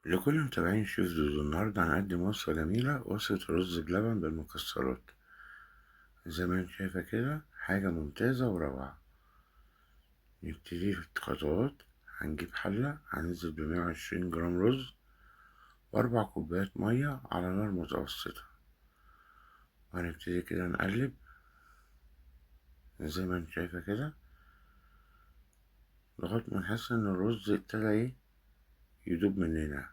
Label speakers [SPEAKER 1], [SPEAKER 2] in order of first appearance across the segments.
[SPEAKER 1] لكل متابعين شيف زوزو، النهاردة هنقدم وصفة جميلة، وصفة رز بلبن بالمكسرات. زي ما انت شايفة كده حاجة ممتازة وروعة. نبتدي في الخطوات. هنجيب حلة، هننزل ب120 جرام رز و4 كوبايات مية على نار متوسطة، وهنبتدي كده نقلب زي ما انت شايفة كده لغاية ما نحس ان الرز ابتدى يدوب مننا.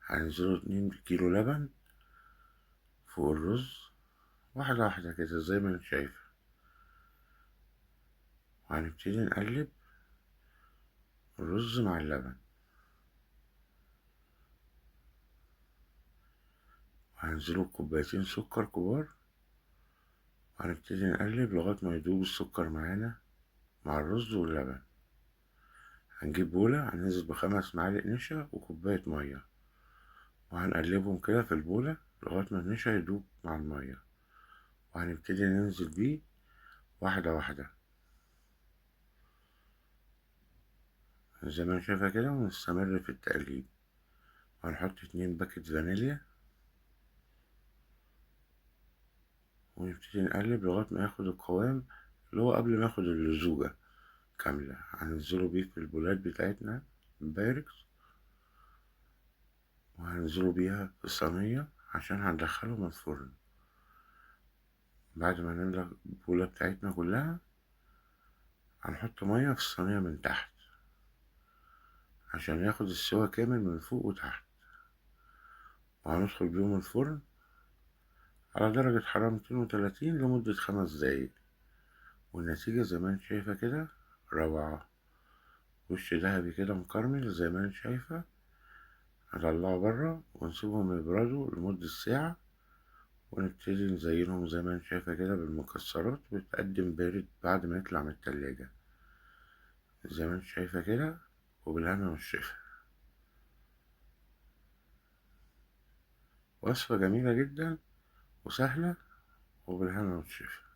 [SPEAKER 1] هننزله 2 كيلو لبن فوق الرز، واحدة واحدة كده زي ما انت شايفة، وهنبتدي نقلب الرز مع اللبن، وهنزله بكوبايتين سكر كبار، وهنبتدي نقلب لغاية ما يدوب السكر معانا مع الرز واللبن. هنجيب بولة، هننزل ب5 معالق نشا وكوباية مية، وهنقلبهم كده في البولة لغاية ما النشا يدوب مع المية، وهنبتدي ننزل بيه واحدة واحدة زي ما انا شايفة كده، ونستمر في التقليب. وهنحط 2 باكت فانيليا، ونبتدي نقلب لغاية ما ياخد القوام اللي هو قبل ما ياخد اللزوجة كاملة. هننزله بيه في البولات بتاعتنا بايركس، وهننزله بيها في الصينية عشان هندخله من الفرن. بعد ما نملى البولة بتاعتنا كلها، هنحط مية في الصينية من تحت عشان ياخد السوا كامل من فوق وتحت، وهندخل بيهم الفرن على درجة حرارة 230 لمدة 5 دقايق. والنتيجة زي ما انت شايفة كده روعة، وش ذهبي كده مكرمل زي ما انت شايفة. هنطلعه برا ونسيبهم يبردوا لمدة ساعة، ونبتدي نزينهم زي ما انت شايفة كده بالمكسرات، ويتقدم بارد بعد ما يطلع من التلاجة زي ما انت شايفة كده. وبالهنا والشفا. وصفة جميلة جدا وسهلة، وبالهنا والشفا.